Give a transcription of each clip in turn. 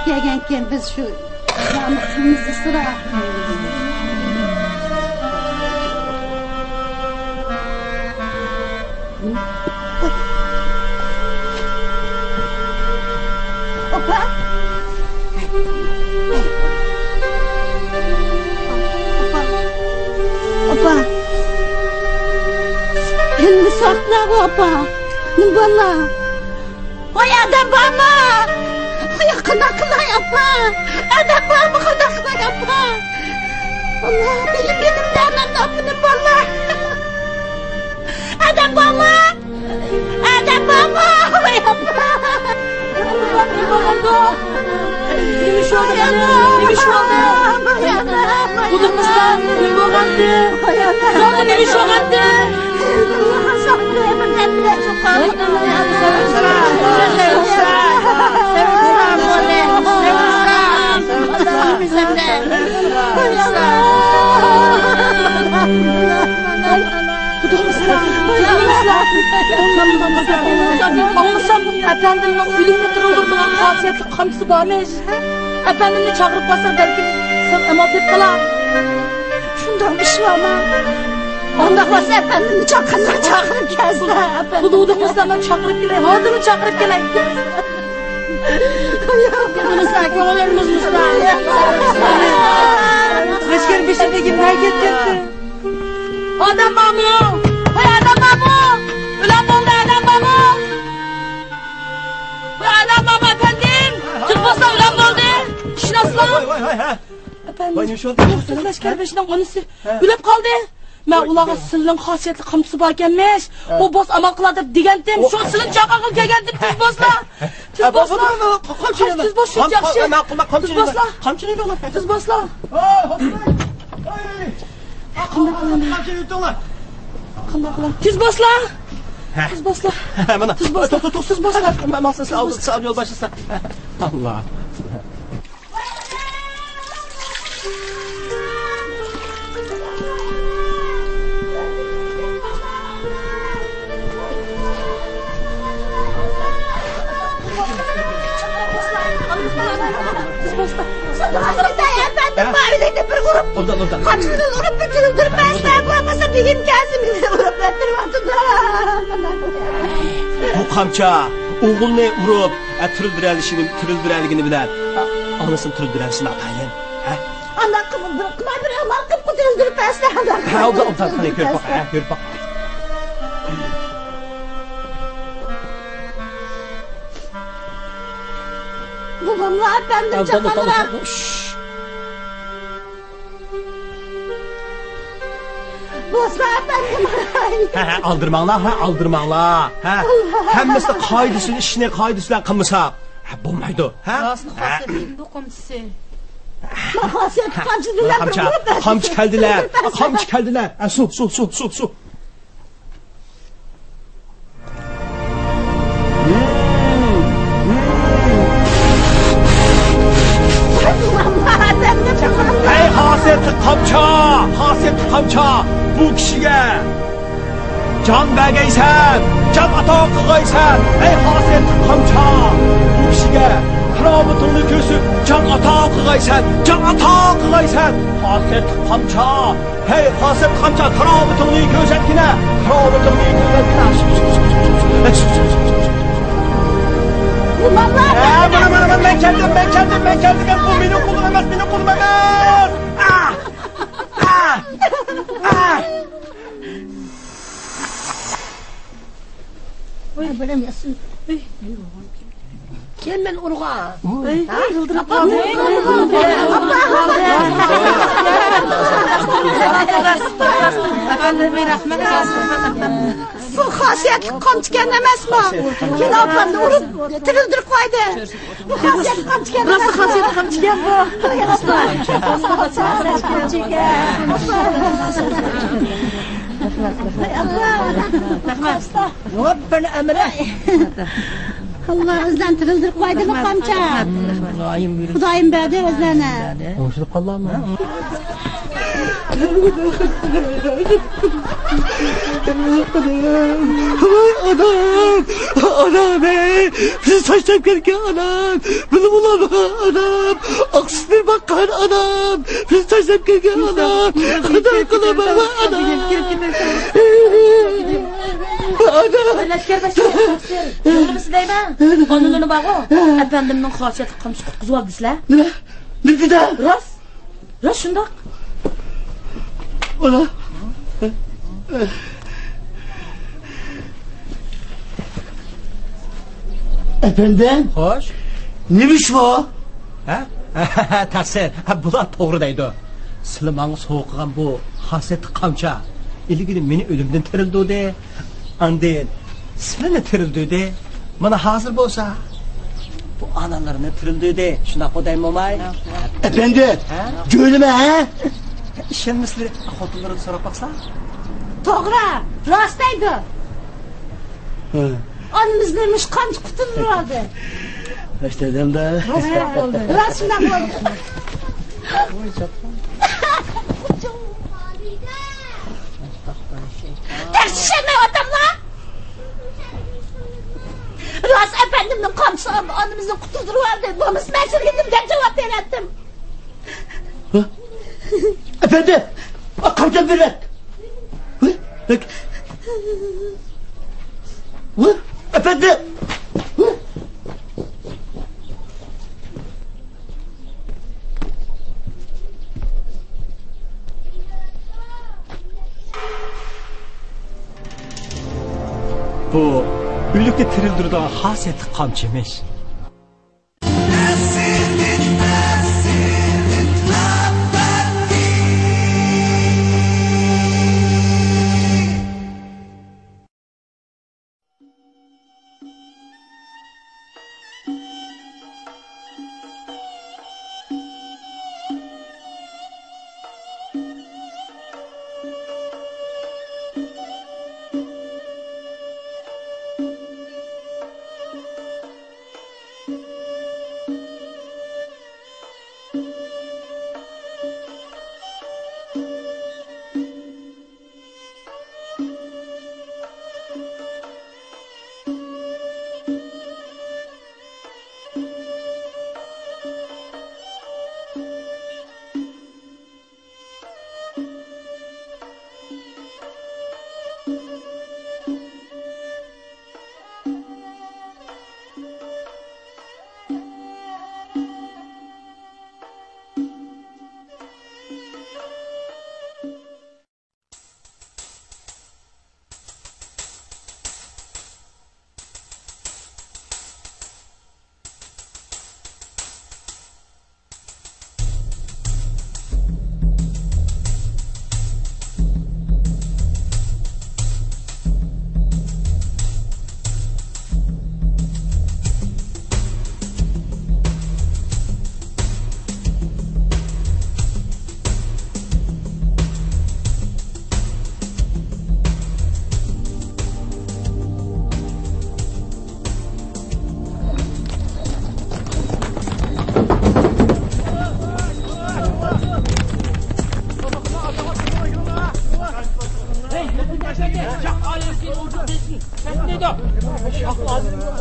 gelgenken biz şu namusumuzu sıra. Opa. Opa. Şimdi sakla opa. Nubala. Oy adam bana. Oy kına yapma. Adam bana kına yapma. Allah benim demem yapını bana. Adam bana. Adam bana. Oy yapma. Neymiş oldu? Neymiş oldu? Bulduk mu sen? Ne oldu? Ne oldu? Neymiş oldu? Anlasam efendimle ölümle kırıldırdılar hasiyetli kamçısı varmış. Efendimle çağırıp basar belki sen emat et kalan. Şundan bir şey ama. Ondan varsa efendimi çağırıp gezler. Bulduğumuzdan çağırıp geleyim. Hazırı çağırıp geleyim. Yanımızda, kovalarımızda. Aşkım bir şey de gibi hareket etti. Adam mamu! Hay adam mamu! Ulan buldu adam mamu! Adam mamu efendim! Çıkmazsa ulan buldu! İşin aslan! Efendim, bu leşker beşinin konusu ülep kaldı. Ben ulağa sılın hasiyetli kamçısı varkenmiş. O boz aman kıladır digendim. Şu sılın çakakıl gegendim tüz bozla. Tüz bozla. Tüz boz şu yakşı. Tüz bozla. Tüz bozla. Tüz bozla. Tüz bozla. Tüz bozla. Tüz bozla. Masası aldı sağ yol başlasın. Allah. Efendim mavilerinde bir grup. Ondan. Kaçının grup bitirildir. Ben bulamasa bir gün gelsin. Grup ettirip Bu kamça oğul ne vurup tırıldıraligini bilen. Anasın tırıldıraligini atayın. Andan kımıldırıp kımardırıp aman kıpkıdırıldırıp esna. Ha ondan gör bak. Gör bak. Babamla efendim çakalırak. Bozma efendim. Aldırmağla. Hemmesi kaydısın işine kaydısıyla kımısa. Bulmaydı. Aslında hasiyetli bu komşusu. Hasiyet kamçıdılar. Kamçı geldiler. Su. Hey hasiyetli kamça, bu kişiye can vergeysen, can ata kılgaysan. Hey hasiyetli kamça, bu kişiye kıramatını kösüp can ata kılgaysan. Hasiyetli kamça, hey hasiyetli kamça, kıramatını gözetkine. Bana ben kendim. Bu benim kulum emez. Oy bilemiyorsun. Gel ben urga. Yıldırıp Bu hasiyetli kamçıken emez mi? Yine ablamda urup tırıldır koydu. Bu hasiyetli kamçıken emez mi? Nasıl hasiyetli kamçıken bu? Yok bana emre. Allah özden tırıldır koydu mu kamça? Kudayım verdi özlerine. Hoşçakalın. Anam ey, bizi taşlayıp gelirken anam, bunu bulamam anam, aksine bakkan anam, bizi taşlayıp gelirken anam, kadar kılamam anam. Leşker başkanı, yolumuzu deyman. Onununu bağı, efendimnin xasiyeti qamçı qutquzib aldısılar. Ne bir daha? Rast şundak. Ola. Efendim? Hoş. Neymiş bu? Ha? Taksir. Bular to'g'ri deydi. Sizlarga so'qigan bu xasiyatli qamcha. İlgili meni o'limdan tirildi de. Andin sizlarni tirildi de. Mana hozir bo'lsa bu analarni tirildi de. Shunday qo'daymi momay? Efendi, göğlüme ha? İşenmisizlar, xotinlarini so'rab baqsa? To'g'ri, rost aydi. Onimizning qancha qutulib oldi. Rost dedim-da. Rost shunday bo'ldi. Tersine adamlar. Rost efendimning qamchisi onimizni qutuldirib oldi. Bu mas'uliyatimga javob berdim. Efendi, kamçam ver. Bak. Efendi. Bu o'likni tirildiradigan xasiyatli qamchi emas.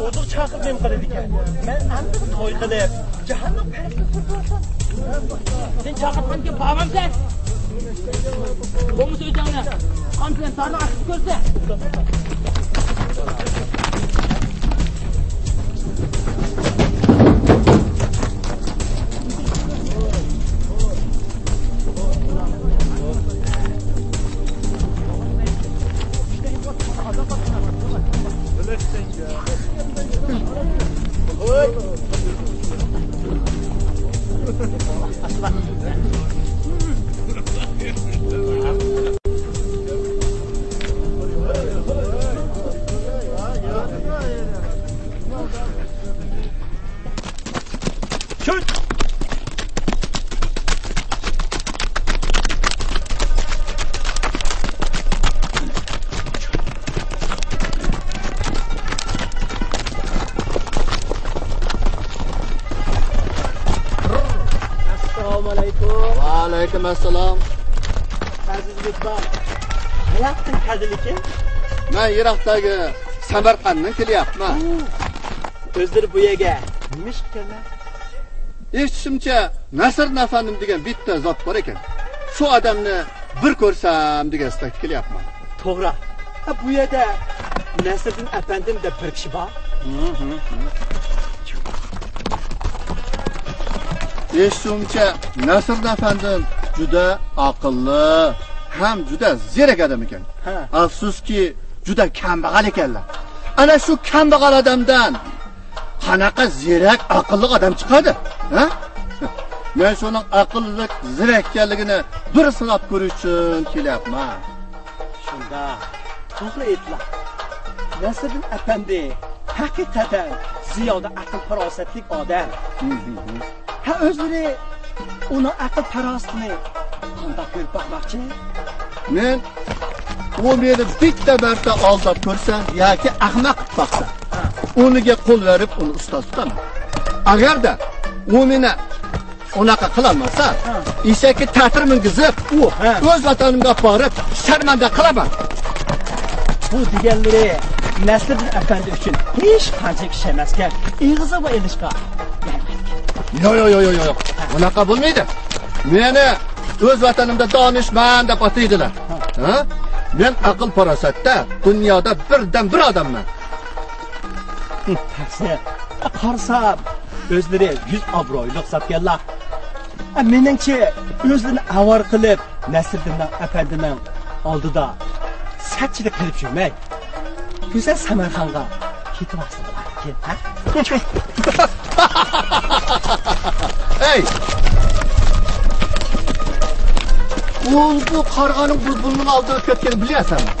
Odur çakır benim kadar diken. Ben anladım toy kadar. Cehennem persi kurtulsun. Sen çakırtman ki babam sen. Bomu söyleyeceğine. Kansen sarı açtı görse. Waalaikumsalam. aziz do'stlar, hayotning qadrliki Men Iroqdagi Samarqanddan kelyapman. o'zlari bu yerga nima ish qilganlar? Eshitishimcha, Nasr afandim degan bitta zot bor ekan. Shu odamni bir ko'rsam degan istakda kelyapman. To'g'ri. Bu yerda Nasriddin afandim deb bir kishi bor. Eshitishimcha, Nasr afandim juda aqlli, ham juda zerek odam ekan. Afsuski, juda kambag'al ekanlar. Ana shu kambag'al odamdan qanaqa zerek, aqlli odam chiqadi? Ha? Men shuni aqlli, zerek ekanligini bir sinab ko'rish uchun kelyapman. Shunda to'g'ri aytlar. Nasriddin afandi haqiqatan ziyoda aql farosatli odam. Ha o'zlari uni aql farosatini qanday ko'rib boqmoqchi? Men u meni bitta marta aldab ko'rsa yoki ahmoq qilib boqsa, uniga qo'l berib uni ustoz tutaman. Agarda u meni unaqa qilolmasa, eshakka ta'tir mingizib, o'z vatanimga borib sharmanda qilaman. Bu deganlari Nasriddin afandi uchun hech qancha kishi emaskan. Ig'izi va ilishqa. Yo'q. Unaqa bo'lmaydi. Meni o'z vatanimda donishmand deb ataydilar. Ha? Men aql farosatda dunyoda birdan bir odamman. Taqsir. Qarsam o'zlari 100 obro'yli hisobganlar. Meningcha o'zini avar qilib Nasriddin afandining oldida satchilik qilib yurmay, go'zal Samarqandga ketib olsin. Hey! Bu qarg'aning bulbulning oldida o'tayotganini bilasanmi?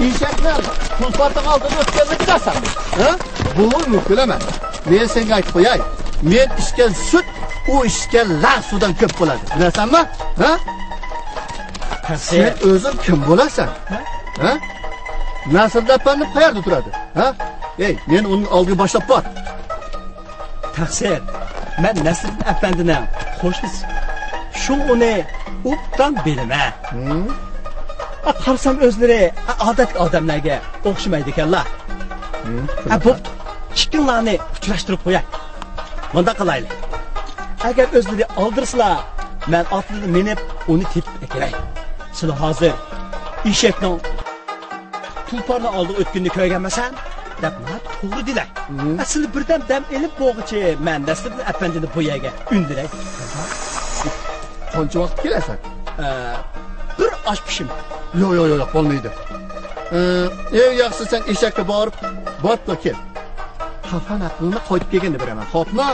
Eshaklar tulparning oldida o'tganini bilasanmi? Ha? Bu mumkin emas. Men senga aytib qo'yay. Men ichgan sut u ichgan lav suvdan ko'p bo'ladi. Bilasanmi? Ha? Sen o'zing kim bo'lasan? Ha? Nasrda apani qayerda turadi? Ha? Ey, men uning oldiga boshlab bor. Taqsir. Men Nasriddin afandining qo'shnisi. Shu uni o'pdan bilma. Qarsam o'zlari odatli odamlarga o'xshamaydi ekanlar. Bu chiqinlarni uchrashtirib qo'yay. Bunda qilaylik. Agar o'zlari oldirsizlar, men otni minib uni tepib ekelay. Sizlar hozir eshakning tulparni oldiga o'tganini ko'rganmasan, deb nima to'g'ri dilay. Asli birdan dam elib bo'g'ichi men Nasriddin afandini bu yerga undiray. Qancha vaqt kelasan? Bir osh pishim. Yo'q, bo'lmaydi. Eng yaxshisi sen eshakka borib kel. Xafan aqlni qo'yib kelganini beraman. Xo'pmi?